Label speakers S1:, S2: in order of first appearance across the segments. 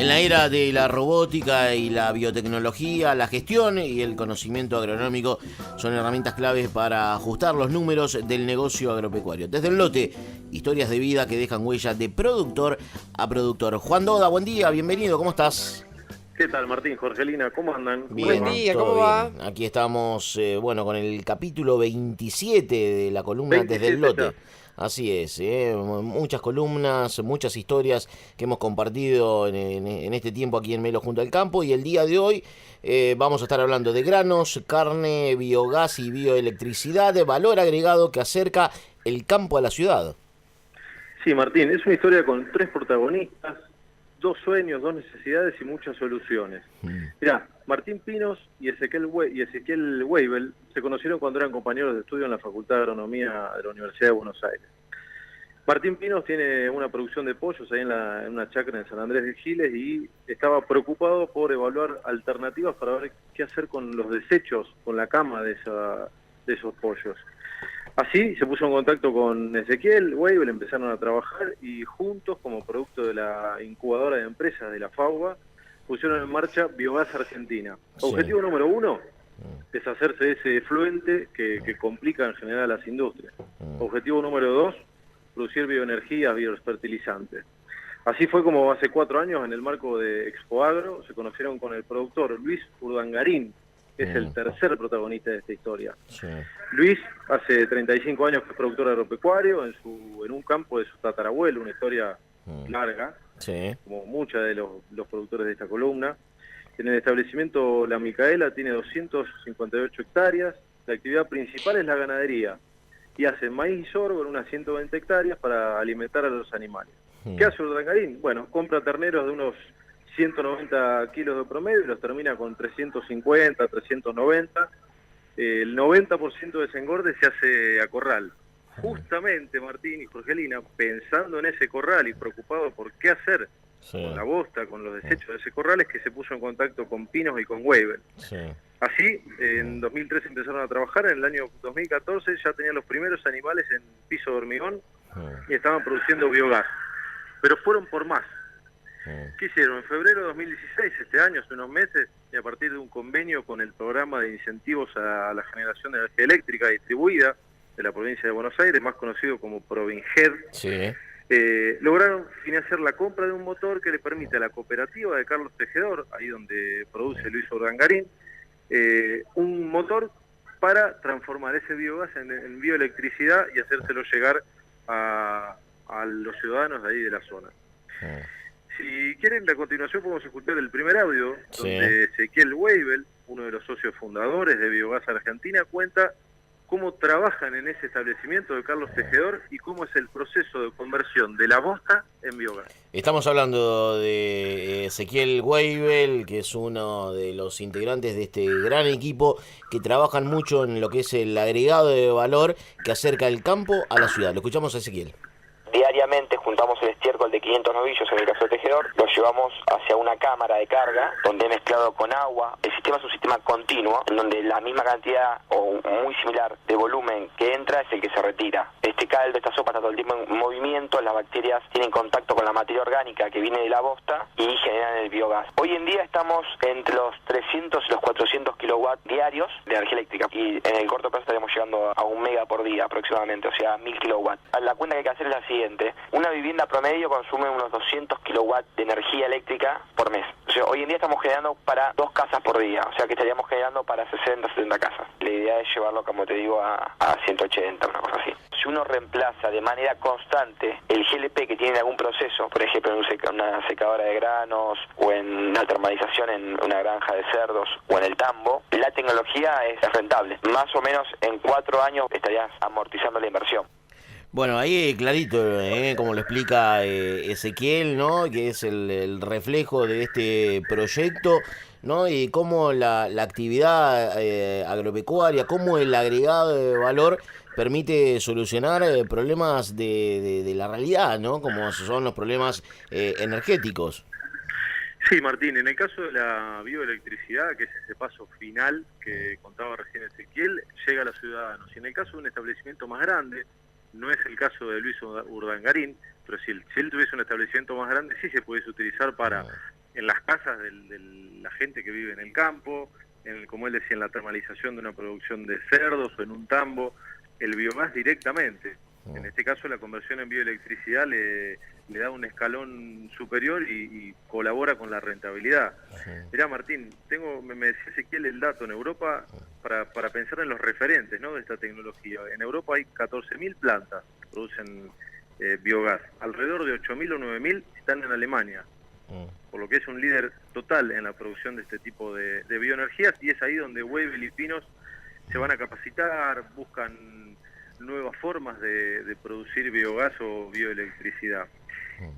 S1: En la era de la robótica y la biotecnología, la gestión y el conocimiento agronómico son herramientas claves para ajustar los números del negocio agropecuario. Desde el lote, historias de vida que dejan huella de productor a productor. Juan Doda, buen día, bienvenido, ¿cómo estás?
S2: ¿Qué tal, Martín? Jorgelina, ¿cómo andan? ¿Cómo les
S1: Bien,
S2: va?
S3: Buen día,
S1: todo
S3: ¿cómo va?
S1: bien. Aquí estamos, con el capítulo 27 de la columna Desde el
S2: 27 ya.
S1: lote. Así es, muchas columnas, muchas historias que hemos compartido en este tiempo aquí en Melo junto al campo. Y el día de hoy vamos a estar hablando de granos, carne, biogás y bioelectricidad, de valor agregado que acerca el campo a la ciudad.
S2: Sí, Martín, es una historia con tres protagonistas, dos sueños, dos necesidades y muchas soluciones. Mirá, Martín Pinos y Ezequiel Weibel se conocieron cuando eran compañeros de estudio en la Facultad de Agronomía de la Universidad de Buenos Aires. Martín Pinos tiene una producción de pollos ahí en una chacra en San Andrés de Giles y estaba preocupado por evaluar alternativas para ver qué hacer con los desechos, con la cama de esos pollos. Así se puso en contacto con Ezequiel Weibel, empezaron a trabajar y juntos, como producto de la incubadora de empresas de la FAUBA, pusieron en marcha Biogás Argentina.
S1: Sí.
S2: Objetivo número 1, deshacerse de ese efluente que complica en general a las industrias. Objetivo número 2, producir bioenergías, biofertilizantes. Así fue como hace 4 años, en el marco de Expo Agro, se conocieron con el productor Luis Urdangarín, que es el tercer protagonista de esta historia.
S1: Sí.
S2: Luis hace 35 años que es productor agropecuario en un campo de su tatarabuelo, una historia larga,
S1: Sí.
S2: como muchos de los productores de esta columna. En el establecimiento La Micaela tiene 258 hectáreas, la actividad principal es la ganadería y hace maíz y sorgo en unas 120 hectáreas para alimentar a los animales. ¿Qué hace Urdangarín? Bueno, compra terneros de unos 190 kilos de promedio y los termina con 350, 390. El 90% de ese engorde se hace a corral. Justamente, Martín y Jorgelina, pensando en ese corral y preocupado por qué hacer con la bosta, con los desechos de ese corral, es que se puso en contacto con Pinos y con Weibel.
S1: Sí.
S2: Así, en 2013 empezaron a trabajar, en el año 2014 ya tenían los primeros animales en piso de hormigón y estaban produciendo biogás. Pero fueron por más. ¿Qué hicieron? En febrero de 2016, este año, hace unos meses, y a partir de un convenio con el programa de incentivos a la generación de energía eléctrica distribuida de la provincia de Buenos Aires, más conocido como Provinjed,
S1: Sí.
S2: lograron financiar la compra de un motor que le permite a la cooperativa de Carlos Tejedor, ahí donde produce Luis Urdangarín, un motor para transformar ese biogás en bioelectricidad y hacérselo llegar a los ciudadanos de ahí de la zona. Si quieren, a continuación podemos escuchar el primer audio, donde Ezequiel Weibel, uno de los socios fundadores de Biogás Argentina, cuenta cómo trabajan en ese establecimiento de Carlos Tejedor y cómo es el proceso de conversión de la bosta en biogás.
S1: Estamos hablando de Ezequiel Weibel, que es uno de los integrantes de este gran equipo que trabajan mucho en lo que es el agregado de valor que acerca el campo a la ciudad. Lo escuchamos a Ezequiel.
S4: Diariamente juntamos el estiércol de 500 novillos en el caso de Tejedor, lo llevamos hacia una cámara de carga donde he mezclado con agua. El sistema es un sistema continuo en donde la misma cantidad o muy similar de volumen que entra es el que se retira. Este caldo, esta sopa está todo el tiempo en movimiento, las bacterias tienen contacto con la materia orgánica que viene de la bosta y generan el biogás. Hoy en día estamos entre los 300 y los 400 kilowatts diarios de energía eléctrica y en el corto plazo estaremos llegando a 1 mega por día aproximadamente, o sea 1000 kilowatts. La cuenta que hay que hacer es la siguiente: una vivienda promedio consume unos 200 kilowatts de energía eléctrica por mes. O sea, hoy en día estamos generando para 2 casas por día, o sea que estaríamos generando para 60, 70 casas. La idea es llevarlo, como te digo, a 180, una cosa así. Si uno reemplaza de manera constante el GLP que tiene en algún proceso, por ejemplo en una secadora de granos o en una termalización en una granja de cerdos o en el tambo, la tecnología es rentable. Más o menos en 4 años estarías amortizando la inversión.
S1: Bueno, ahí clarito, como lo explica Ezequiel, ¿no? Que es el reflejo de este proyecto, ¿no? Y cómo la actividad agropecuaria, cómo el agregado de valor permite solucionar problemas de la realidad, ¿no? Como son los problemas energéticos.
S2: Sí, Martín, en el caso de la bioelectricidad, que es ese paso final que contaba recién Ezequiel, llega a los ciudadanos. Y en el caso de un establecimiento más grande, no es el caso de Luis Urdangarín, pero si él tuviese un establecimiento más grande, sí se pudiese utilizar para en las casas de la gente que vive en el campo, como él decía, en la termalización de una producción de cerdos o en un tambo, el biogás directamente. En este caso la conversión en bioelectricidad le da un escalón superior y colabora con la rentabilidad. Mirá, Martín, me decía Ezequiel el dato en Europa, para pensar en los referentes, ¿no?, de esta tecnología. En Europa hay 14.000 plantas que producen biogás. Alrededor de 8.000 o 9.000 están en Alemania, por lo que es un líder total en la producción de este tipo de bioenergías, y es ahí donde Weibel y Pinos se van a capacitar, buscan nuevas formas de producir biogás o bioelectricidad.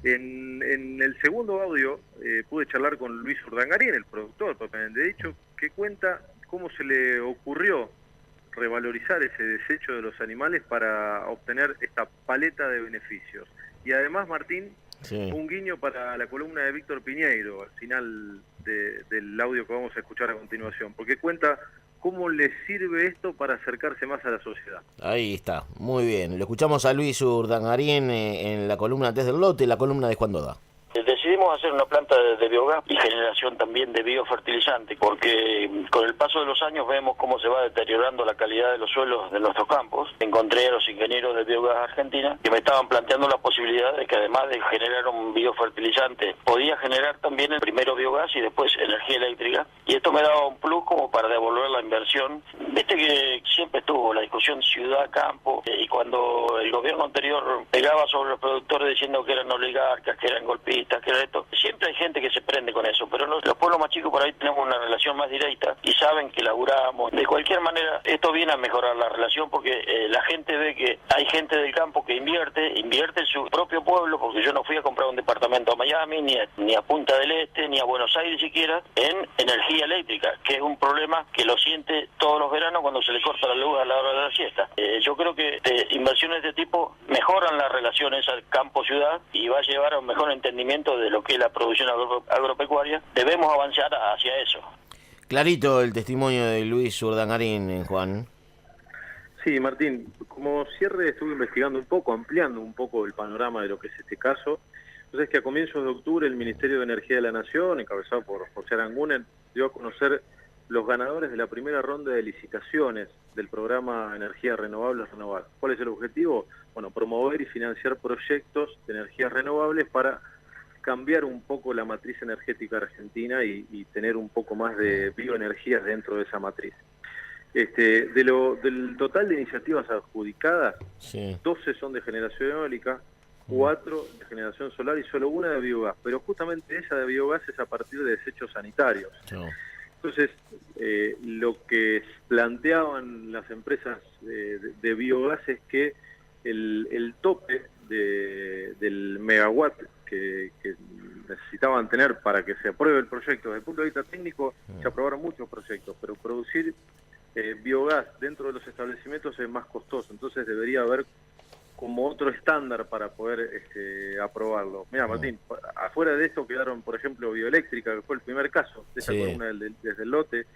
S2: En el segundo audio pude charlar con Luis Urdangarín, el productor propiamente dicho, que cuenta cómo se le ocurrió revalorizar ese desecho de los animales para obtener esta paleta de beneficios. Y además, Martín, un guiño para la columna de Víctor Piñeiro al final del audio que vamos a escuchar a continuación, porque cuenta cómo le sirve esto para acercarse más a la sociedad.
S1: Ahí está, muy bien. Lo escuchamos a Luis Urdangarín en la columna Desde el Lote, la columna de Juan Doda.
S3: Decidimos hacer una planta de biogás y generación también de biofertilizante, porque con el paso de los años vemos cómo se va deteriorando la calidad de los suelos de nuestros campos. Encontré a los ingenieros de Biogás Argentina que me estaban planteando la posibilidad de que además de generar un biofertilizante, podía generar también el primero biogás y después energía eléctrica, y esto me daba un plus como para devolver la inversión. Viste que siempre estuvo la discusión ciudad-campo, y cuando el gobierno anterior pegaba sobre los productores diciendo que eran oligarcas, que eran golpistas, que era esto, siempre hay gente que se prende con eso, pero los pueblos más chicos por ahí tenemos una relación más directa y saben que laburamos. De cualquier manera, esto viene a mejorar la relación porque la gente ve que hay gente del campo que invierte en su propio pueblo, porque yo no fui a comprar un departamento a Miami, ni a Punta del Este, ni a Buenos Aires siquiera, en energía eléctrica, que es un problema que lo siente todos los veranos cuando se le corta la luz a la hora de la siesta. Yo creo que inversiones de este tipo mejoran las relaciones al campo-ciudad y va a llevar a un mejor entendimiento de lo que es la producción agropecuaria. Debemos avanzar hacia eso.
S1: Clarito el testimonio de Luis Urdangarín, Juan.
S2: Sí, Martín, como cierre estuve investigando un poco, ampliando un poco el panorama de lo que es este caso. Entonces, que a comienzos de octubre el Ministerio de Energía de la Nación, encabezado por José Aranguren, dio a conocer los ganadores de la primera ronda de licitaciones del programa Energías Renovables Renovar. ¿Cuál es el objetivo? Bueno, promover y financiar proyectos de energías renovables para cambiar un poco la matriz energética argentina y tener un poco más de bioenergías dentro de esa matriz. Del total de iniciativas adjudicadas, 12 son de generación eólica, 4 de generación solar y solo una de biogás, pero justamente esa de biogás es a partir de desechos sanitarios. Entonces, lo que planteaban las empresas de biogás es que el tope del megawatt que necesitaban tener para que se apruebe el proyecto. Desde el punto de vista técnico, se aprobaron muchos proyectos, pero producir biogás dentro de los establecimientos es más costoso, entonces debería haber como otro estándar para poder aprobarlo. Mira, Martín, afuera de esto quedaron, por ejemplo, Bioeléctrica, que fue el primer caso de esa columna desde el lote,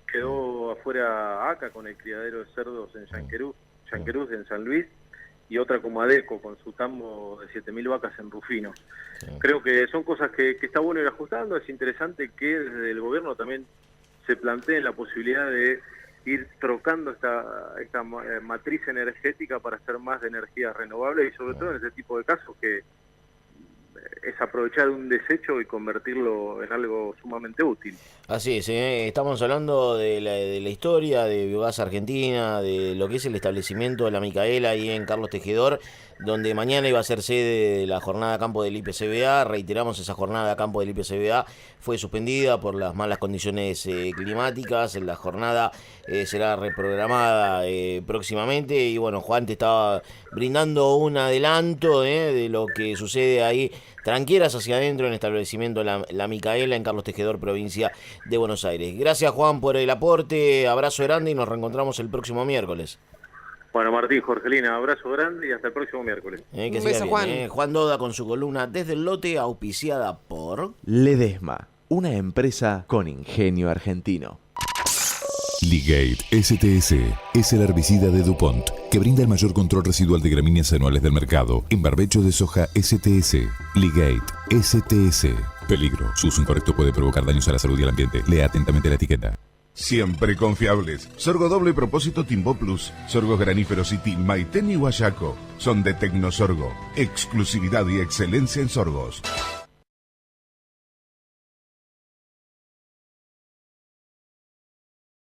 S2: quedó afuera ACA con el criadero de cerdos en Yanquerús, en San Luis, y otra como ADECO con su tambo de 7.000 vacas en Rufino. Creo que son cosas que está bueno ir ajustando. Es interesante que desde el gobierno también se plantee la posibilidad de ir trocando esta matriz energética para hacer más de energías renovables y sobre todo en este tipo de casos que es aprovechar un desecho y convertirlo en algo sumamente útil.
S1: Así es, estamos hablando de la historia de Biogás Argentina, de lo que es el establecimiento de la Micaela ahí en Carlos Tejedor, donde mañana iba a ser sede de la jornada a campo del IPCBA. Reiteramos, esa jornada a campo del IPCBA fue suspendida por las malas condiciones climáticas. La jornada será reprogramada próximamente y bueno, Juan te estaba brindando un adelanto de lo que sucede ahí, tranqueras hacia adentro en el establecimiento la Micaela en Carlos Tejedor, provincia de Buenos Aires. Gracias, Juan, por el aporte, abrazo grande y nos reencontramos el próximo miércoles.
S2: Bueno, Martín, Jorgelina, abrazo grande y hasta el próximo miércoles.
S1: Que un beso, Juan. Juan Doda con su columna Desde el Lote, auspiciada por
S5: Ledesma, una empresa con ingenio argentino.
S6: Ligate STS es el herbicida de DuPont que brinda el mayor control residual de gramíneas anuales del mercado en barbecho de soja STS. Ligate STS. Peligro. Su uso incorrecto puede provocar daños a la salud y al ambiente. Lea atentamente la etiqueta.
S7: Siempre confiables. Sorgo doble propósito Timbó Plus. Sorgos graníferos City, Maitén y Huayaco. Son de Tecnosorgo. Exclusividad y excelencia en sorgos.